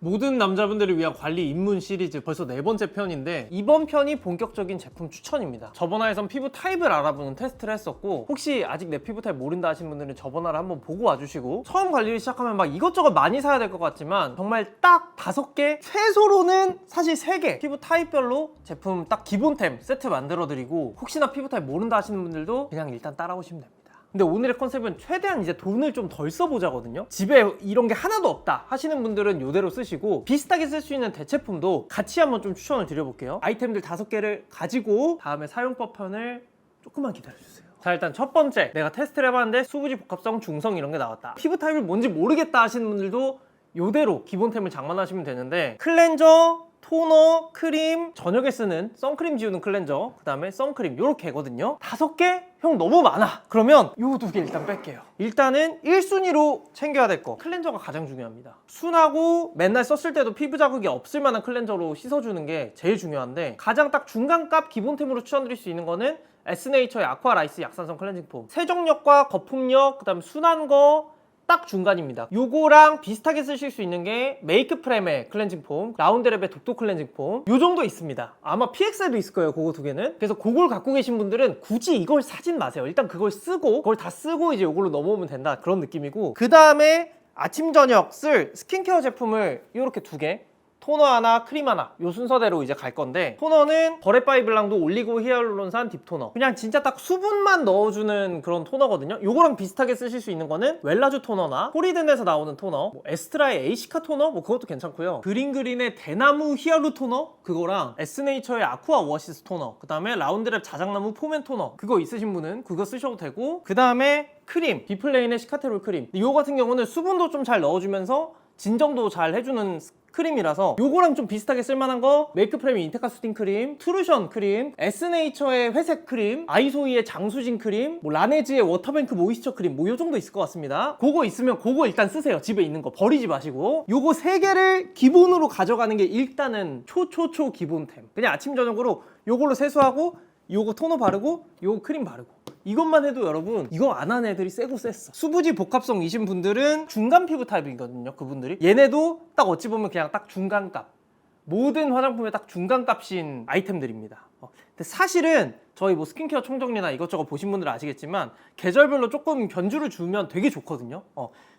모든 남자분들을 위한 관리 입문 시리즈 벌써 4번째 편인데 이번 편이 본격적인 제품 추천입니다. 저번화에선 피부 타입을 알아보는 테스트를 했었고 혹시 아직 내 피부 타입 모른다 하신 분들은 저번화를 한번 보고 와주시고 처음 관리를 시작하면 막 이것저것 많이 사야 될 것 같지만 정말 딱 5개, 최소로는 사실 3개 피부 타입별로 제품 딱 기본템 세트 만들어 드리고 혹시나 피부 타입 모른다 하시는 분들도 그냥 일단 따라오시면 됩니다. 근데 오늘의 컨셉은 최대한 이제 돈을 좀 덜 써보자거든요. 집에 이런 게 하나도 없다 하시는 분들은 이대로 쓰시고 비슷하게 쓸 수 있는 대체품도 같이 한번 좀 추천을 드려볼게요. 아이템들 5개를 가지고 다음에 사용법 편을 조금만 기다려주세요. 자, 일단 첫 번째, 내가 테스트를 해봤는데 수부지 복합성, 중성 이런 게 나왔다. 피부 타입이 뭔지 모르겠다 하시는 분들도 이대로 기본템을 장만하시면 되는데 클렌저, 토너, 크림, 저녁에 쓰는 선크림 지우는 클렌저, 그 다음에 선크림 요렇게거든요. 5개? 형 너무 많아. 그러면 요 2개 일단 뺄게요. 일단은 1순위로 챙겨야 될 거 클렌저가 가장 중요합니다. 순하고 맨날 썼을 때도 피부 자극이 없을 만한 클렌저로 씻어주는 게 제일 중요한데 가장 딱 중간값 기본템으로 추천드릴 수 있는 거는 에스네이처의 아쿠아 라이스 약산성 클렌징 폼. 세정력과 거품력, 그 다음 순한 거 딱 중간입니다. 요거랑 비슷하게 쓰실 수 있는 게 메이크 프렘의 클렌징 폼, 라운드랩의 독도 클렌징 폼 요 정도 있습니다. 아마 PX에도 있을 거예요, 그거 2개는. 그래서 그걸 갖고 계신 분들은 굳이 이걸 사진 마세요. 일단 그걸 쓰고 그걸 다 쓰고 이제 요걸로 넘어오면 된다 그런 느낌이고, 그 다음에 아침 저녁 쓸 스킨케어 제품을 요렇게 2개, 토너 하나, 크림 하나 요 순서대로 이제 갈 건데, 토너는 버렛바이 블랑도 올리고 히알루론산 딥토너, 그냥 진짜 딱 수분만 넣어주는 그런 토너거든요. 요거랑 비슷하게 쓰실 수 있는 거는 웰라주 토너나 포리든에서 나오는 토너, 뭐 에스트라의 에이시카 토너 뭐 그것도 괜찮고요. 그린그린의 대나무 히알루 토너 그거랑 에스네이처의 아쿠아 오아시스 토너, 그 다음에 라운드랩 자작나무 포맨 토너 그거 있으신 분은 그거 쓰셔도 되고, 그 다음에 크림, 비플레인의 시카테롤 크림, 요 같은 경우는 수분도 좀 잘 넣어주면서 진정도 잘 해주는 크림이라서 요거랑 좀 비슷하게 쓸만한 거 메이크 프렘의 인테카 수딩 크림, 트루션 크림, 에스네이처의 회색 크림, 아이소이의 장수진 크림, 뭐 라네즈의 워터뱅크 모이스처 크림 뭐 요 정도 있을 것 같습니다. 그거 있으면 그거 일단 쓰세요. 집에 있는 거 버리지 마시고 요거 3개를 기본으로 가져가는 게 일단은 초초초 기본템. 그냥 아침 저녁으로 요걸로 세수하고 요거 토너 바르고 요거 크림 바르고 이것만 해도 여러분 이거 안 하는 애들이 세고 셌어. 수부지 복합성이신 분들은 중간 피부 타입이거든요. 그분들이 얘네도 딱 어찌 보면 그냥 딱 중간값, 모든 화장품의 딱 중간값인 아이템들입니다. 근데 사실은 저희 뭐 스킨케어 총정리나 이것저것 보신 분들은 아시겠지만 계절별로 조금 견주를 주면 되게 좋거든요.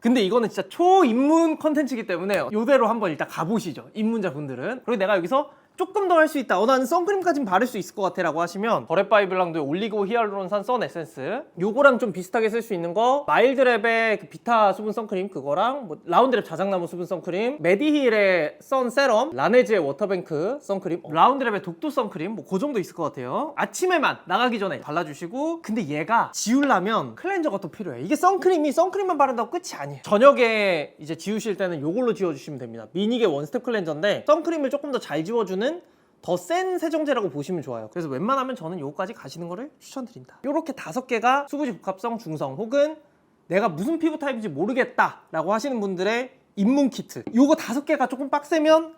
근데 이거는 진짜 초입문 컨텐츠이기 때문에 요대로 한번 일단 가보시죠, 입문자분들은. 그리고 내가 여기서 조금 더 할 수 있다, 나는 선크림까진 바를 수 있을 것 같아 라고 하시면 버렛바이 블랑도의 올리고 히알루론산 선 에센스, 요거랑 좀 비슷하게 쓸 수 있는 거 마일드랩의 그 비타 수분 선크림 그거랑 뭐 라운드랩 자작나무 수분 선크림, 메디힐의 선 세럼, 라네즈의 워터뱅크 선크림, 라운드랩의 독도 선크림 뭐 그 정도 있을 것 같아요. 아침에만 나가기 전에 발라주시고, 근데 얘가 지우려면 클렌저가 또 필요해. 이게 선크림만 바른다고 끝이 아니에요. 저녁에 이제 지우실 때는 요걸로 지워주시면 됩니다. 미닉의 원스텝 클렌저인데 선크림을 조금 더 잘 지워주는 더 센 세정제라고 보시면 좋아요. 그래서 웬만하면 저는 요거까지 가시는 거를 추천드립니다. 요렇게 5개가 수부지 복합성 중성 혹은 내가 무슨 피부 타입인지 모르겠다 라고 하시는 분들의 입문 키트. 요거 5개가 조금 빡세면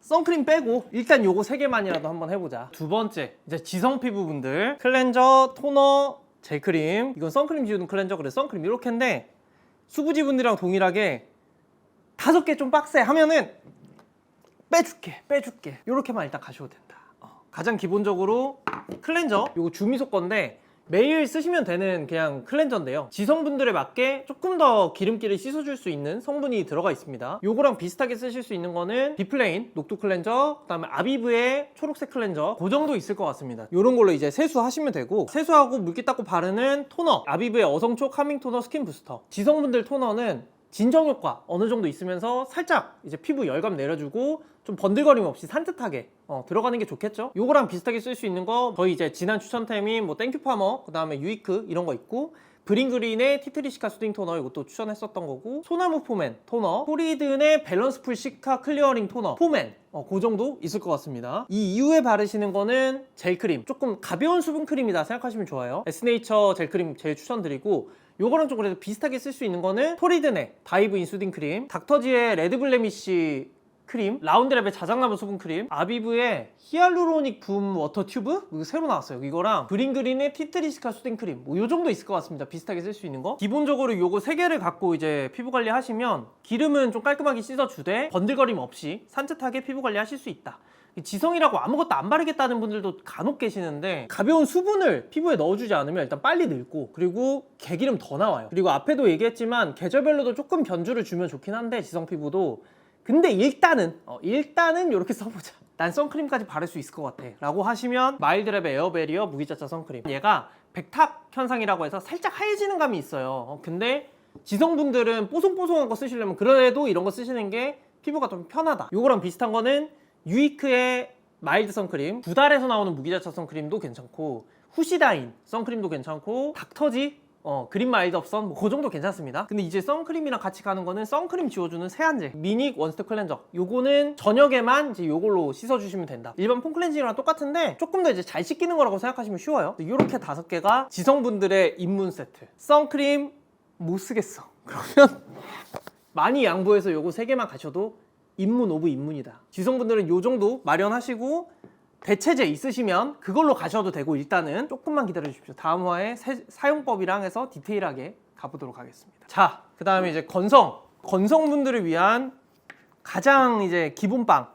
선크림 빼고 일단 요거 3개만이라도 한번 해보자. 두 번째, 이제 지성 피부분들 클렌저, 토너, 젤크림. 이건 선크림 지우는 클렌저, 그래서 선크림 이렇게인데 수부지 분들이랑 동일하게 5개 좀 빡세 하면은 빼줄게 요렇게만 일단 가셔도 된다. 가장 기본적으로 클렌저, 요거 주미소 건데 매일 쓰시면 되는 그냥 클렌저인데요, 지성분들에 맞게 조금 더 기름기를 씻어줄 수 있는 성분이 들어가 있습니다. 요거랑 비슷하게 쓰실 수 있는 거는 비플레인 녹두 클렌저, 그 다음에 아비브의 초록색 클렌저 그 정도 있을 것 같습니다. 요런 걸로 이제 세수하시면 되고, 세수하고 물기 닦고 바르는 토너 아비브의 어성초 카밍 토너 스킨 부스터. 지성분들 토너는 진정 효과 어느 정도 있으면서 살짝 이제 피부 열감 내려주고 좀 번들거림 없이 산뜻하게 들어가는 게 좋겠죠. 요거랑 비슷하게 쓸 수 있는 거 저희 이제 지난 추천템인 뭐 땡큐 파머, 그 다음에 유이크 이런 거 있고, 그린그린의 티트리시카 수딩 토너 이것도 추천했었던 거고, 소나무 포맨 토너, 포리든의 밸런스 풀 시카 클리어링 토너 포맨 그 정도 있을 것 같습니다. 이 이후에 바르시는 거는 젤크림, 조금 가벼운 수분 크림이다 생각하시면 좋아요. 에스네이처 젤크림 제일 추천드리고, 요거랑 좀 그래도 비슷하게 쓸 수 있는 거는 포리든의 다이브 인 수딩 크림, 닥터지의 레드 블레미쉬 크림, 라운드랩의 자작나무 수분 크림, 아비브의 히알루로닉 붐 워터 튜브 이거 새로 나왔어요. 이거랑 그린그린의 티트리시카 수딩 크림 뭐 요 정도 있을 것 같습니다. 비슷하게 쓸 수 있는 거. 기본적으로 요거 3개를 갖고 이제 피부 관리 하시면 기름은 좀 깔끔하게 씻어주되 번들거림 없이 산뜻하게 피부 관리 하실 수 있다. 지성이라고 아무것도 안 바르겠다는 분들도 간혹 계시는데 가벼운 수분을 피부에 넣어주지 않으면 일단 빨리 늙고 그리고 개기름 더 나와요. 그리고 앞에도 얘기했지만 계절별로도 조금 변주를 주면 좋긴 한데 지성 피부도 근데 일단은 이렇게 써보자. 난 선크림까지 바를 수 있을 것 같아 라고 하시면 마일드랩의 에어베리어 무기자차 선크림. 얘가 백탁 현상이라고 해서 살짝 하얘지는 감이 있어요. 근데 지성분들은 뽀송뽀송한 거 쓰시려면 그래도 이런 거 쓰시는 게 피부가 좀 편하다. 요거랑 비슷한 거는 유이크의 마일드 선크림, 2달에서 나오는 무기자차 선크림도 괜찮고 후시다인 선크림도 괜찮고 닥터지 그린 마일드 업선 뭐 그 정도 괜찮습니다. 근데 이제 선크림이랑 같이 가는 거는 선크림 지워주는 세안제 미닉 원스텝 클렌저. 요거는 저녁에만 이제 요걸로 씻어주시면 된다. 일반 폼 클렌징이랑 똑같은데 조금 더 이제 잘 씻기는 거라고 생각하시면 쉬워요. 요렇게 5개가 지성분들의 입문 세트. 선크림 못 쓰겠어 그러면 많이 양보해서 요거 3개만 가셔도 입문 오브 입문이다. 지성분들은 요 정도 마련하시고 대체제 있으시면 그걸로 가셔도 되고 일단은 조금만 기다려 주십시오. 다음 화에 사용법이랑 해서 디테일하게 가보도록 하겠습니다. 자, 그 다음에 이제 건성분들을 위한 가장 이제 기본빵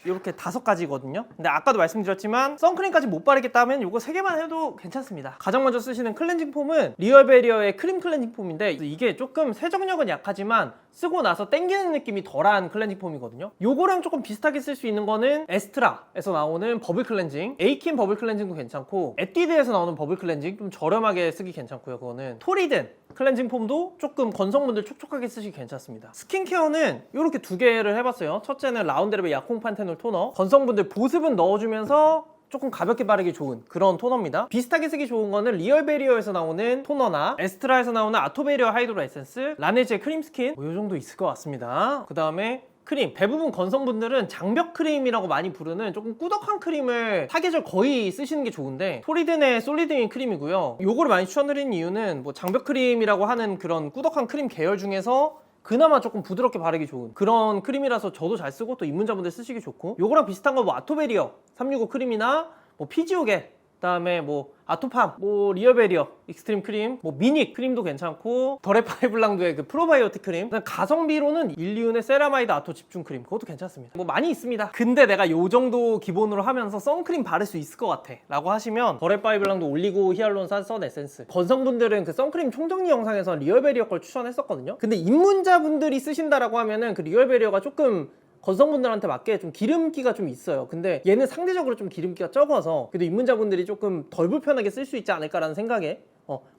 이렇게 5가지거든요. 근데 아까도 말씀드렸지만 선크림까지 못 바르겠다 하면 요거 3개만 해도 괜찮습니다. 가장 먼저 쓰시는 클렌징 폼은 리얼베리어의 크림 클렌징 폼인데 이게 조금 세정력은 약하지만 쓰고 나서 땡기는 느낌이 덜한 클렌징 폼이거든요. 요거랑 조금 비슷하게 쓸 수 있는 거는 에스트라에서 나오는 버블 클렌징, 에이킨 버블 클렌징도 괜찮고 에뛰드에서 나오는 버블 클렌징 좀 저렴하게 쓰기 괜찮고요. 그거는 토리든 클렌징 폼도 조금 건성분들 촉촉하게 쓰시기 괜찮습니다. 스킨케어는 이렇게 2개를 해봤어요. 첫째는 라운드랩의 야콩 판테놀 토너. 건성분들 보습은 넣어주면서 조금 가볍게 바르기 좋은 그런 토너입니다. 비슷하게 쓰기 좋은 거는 리얼베리어에서 나오는 토너나 에스트라에서 나오는 아토베리어 하이드로 에센스, 라네즈의 크림 스킨 뭐 이 정도 있을 것 같습니다. 그 다음에 크림. 대부분 건성분들은 장벽 크림이라고 많이 부르는 조금 꾸덕한 크림을 사계절 거의 쓰시는 게 좋은데 토리든의 솔리드인 크림이고요. 요거를 많이 추천드리는 이유는 뭐 장벽 크림이라고 하는 그런 꾸덕한 크림 계열 중에서 그나마 조금 부드럽게 바르기 좋은 그런 크림이라서 저도 잘 쓰고 또 입문자분들 쓰시기 좋고 요거랑 비슷한 거 뭐 아토베리어 365 크림이나 뭐 피지오겔 그다음에 뭐 아토팜, 뭐 리얼베리어 익스트림 크림, 뭐 미닉 크림도 괜찮고 더레파이블랑드의 그 프로바이오틱 크림. 가성비로는 일리운의 세라마이드 아토 집중 크림 그것도 괜찮습니다. 뭐 많이 있습니다. 근데 내가 요 정도 기본으로 하면서 선크림 바를 수 있을 것 같아 라고 하시면 더레파이블랑드 올리고 히알루론산 선 에센스. 건성분들은 그 선크림 총정리 영상에서 리얼베리어 걸 추천했었거든요. 근데 입문자분들이 쓰신다라고 하면은 그 리얼베리어가 조금 건성분들한테 맞게 좀 기름기가 좀 있어요. 근데 얘는 상대적으로 좀 기름기가 적어서 그래도 입문자분들이 조금 덜 불편하게 쓸 수 있지 않을까라는 생각에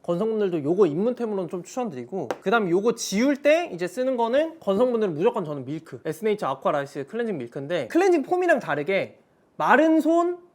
건성분들도 요거 입문템으로는 좀 추천드리고 그 다음 요거 지울 때 이제 쓰는 거는 건성분들은 무조건 저는 밀크 에스네이처 아쿠아라이스 클렌징 밀크인데 클렌징 폼이랑 다르게 마른 손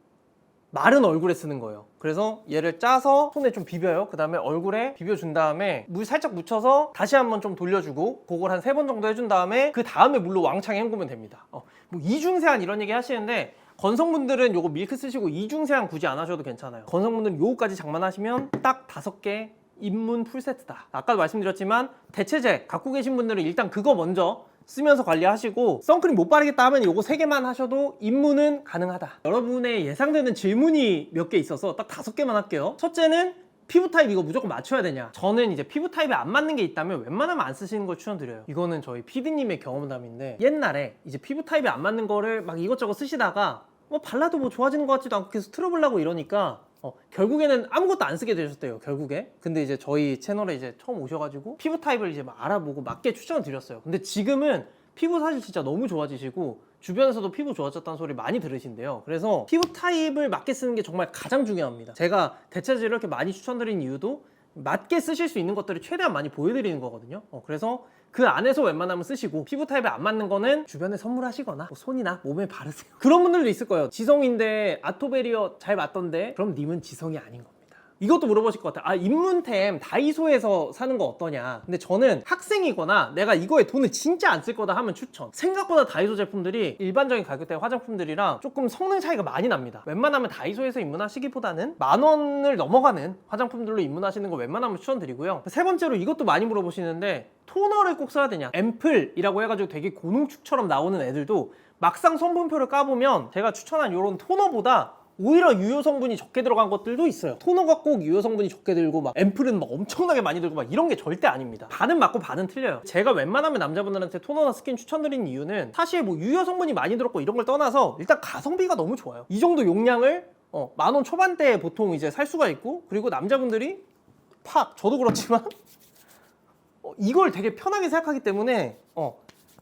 마른 얼굴에 쓰는 거예요. 그래서 얘를 짜서 손에 좀 비벼요. 그 다음에 얼굴에 비벼준 다음에 물 살짝 묻혀서 다시 한번 좀 돌려주고 그걸 한 3번 정도 해준 다음에 그 다음에 물로 왕창 헹구면 됩니다. 뭐 이중세안 이런 얘기 하시는데 건성분들은 요거 밀크 쓰시고 이중세안 굳이 안 하셔도 괜찮아요. 건성분들은 요거까지 장만하시면 딱 5개 입문 풀세트다. 아까도 말씀드렸지만 대체제 갖고 계신 분들은 일단 그거 먼저 쓰면서 관리하시고 선크림 못 바르겠다 하면 요거 3개만 하셔도 입문은 가능하다. 여러분의 예상되는 질문이 몇 개 있어서 딱 5개만 할게요. 첫째는 피부 타입 이거 무조건 맞춰야 되냐? 저는 이제 피부 타입에 안 맞는 게 있다면 웬만하면 안 쓰시는 걸 추천드려요. 이거는 저희 PD님의 경험담인데 옛날에 이제 피부 타입에 안 맞는 거를 막 이것저것 쓰시다가 뭐 발라도 뭐 좋아지는 것 같지도 않고 계속 틀어보려고 이러니까 결국에는 아무것도 안 쓰게 되셨대요. 결국에. 근데 이제 저희 채널에 이제 처음 오셔가지고 피부 타입을 이제 막 알아보고 맞게 추천을 드렸어요. 근데 지금은 피부 사실 진짜 너무 좋아지시고 주변에서도 피부 좋아졌다는 소리 많이 들으신대요. 그래서 피부 타입을 맞게 쓰는 게 정말 가장 중요합니다. 제가 대체제를 이렇게 많이 추천드린 이유도 맞게 쓰실 수 있는 것들을 최대한 많이 보여드리는 거거든요. 그래서 그 안에서 웬만하면 쓰시고 피부 타입에 안 맞는 거는 주변에 선물하시거나 뭐 손이나 몸에 바르세요. 그런 분들도 있을 거예요. 지성인데 아토베리어 잘 맞던데 그럼 님은 지성이 아닌 겁니다. 이것도 물어보실 것 같아요. 아, 입문템 다이소에서 사는 거 어떠냐. 근데 저는 학생이거나 내가 이거에 돈을 진짜 안 쓸 거다 하면 추천. 생각보다 다이소 제품들이 일반적인 가격대 화장품들이랑 조금 성능 차이가 많이 납니다. 웬만하면 다이소에서 입문하시기보다는 10,000원을 넘어가는 화장품들로 입문하시는 거 웬만하면 추천드리고요. 세 번째로 이것도 많이 물어보시는데 토너를 꼭 써야 되냐. 앰플이라고 해가지고 되게 고농축처럼 나오는 애들도 막상 성분표를 까보면 제가 추천한 이런 토너보다 오히려 유효 성분이 적게 들어간 것들도 있어요. 토너가 꼭 유효 성분이 적게 들고 막 앰플은 막 엄청나게 많이 들고 막 이런 게 절대 아닙니다. 반은 맞고 반은 틀려요. 제가 웬만하면 남자분들한테 토너나 스킨 추천드리는 이유는 사실 뭐 유효 성분이 많이 들었고 이런 걸 떠나서 일단 가성비가 너무 좋아요. 이 정도 용량을 10,000원 초반대에 보통 이제 살 수가 있고, 그리고 남자분들이 저도 그렇지만 이걸 되게 편하게 생각하기 때문에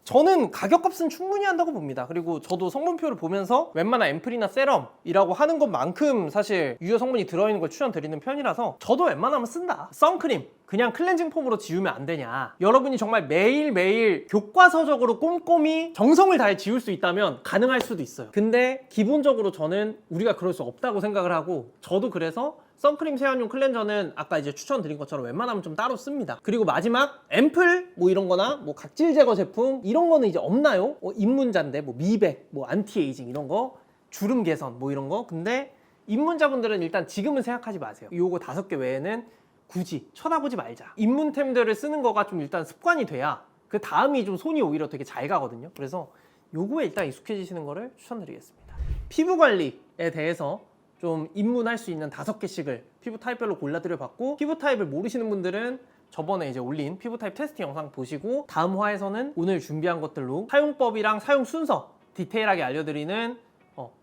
저는 가격값은 충분히 한다고 봅니다. 그리고 저도 성분표를 보면서 웬만한 앰플이나 세럼이라고 하는 것만큼 사실 유효 성분이 들어있는 걸 추천드리는 편이라서 저도 웬만하면 쓴다. 선크림 그냥 클렌징 폼으로 지우면 안 되냐. 여러분이 정말 매일매일 교과서적으로 꼼꼼히 정성을 다해 지울 수 있다면 가능할 수도 있어요. 근데 기본적으로 저는 우리가 그럴 수 없다고 생각을 하고, 저도 그래서 선크림 세안용 클렌저는 아까 이제 추천드린 것처럼 웬만하면 좀 따로 씁니다. 그리고 마지막 앰플 뭐 이런 거나 뭐 각질 제거 제품 이런 거는 이제 없나요? 입문자인데 뭐 미백, 뭐 안티에이징 이런 거, 주름 개선 뭐 이런 거. 근데 입문자분들은 일단 지금은 생각하지 마세요. 요거 5개 외에는 굳이 쳐다보지 말자. 입문템들을 쓰는 거가 좀 일단 습관이 돼야 그 다음이 좀 손이 오히려 되게 잘 가거든요. 그래서 요거에 일단 익숙해지시는 거를 추천드리겠습니다. 피부 관리에 대해서 좀 입문할 수 있는 5개씩을 피부 타입별로 골라드려봤고, 피부 타입을 모르시는 분들은 저번에 이제 올린 피부 타입 테스트 영상 보시고 다음 화에서는 오늘 준비한 것들로 사용법이랑 사용 순서 디테일하게 알려드리는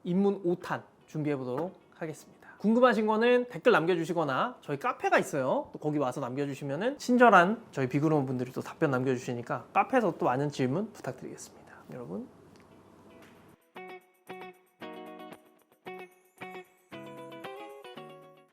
입문 5탄 준비해보도록 하겠습니다. 궁금하신 거는 댓글 남겨주시거나 저희 카페가 있어요. 또 거기 와서 남겨주시면은 친절한 저희 비그루머 분들이 또 답변 남겨주시니까 카페에서 또 많은 질문 부탁드리겠습니다. 여러분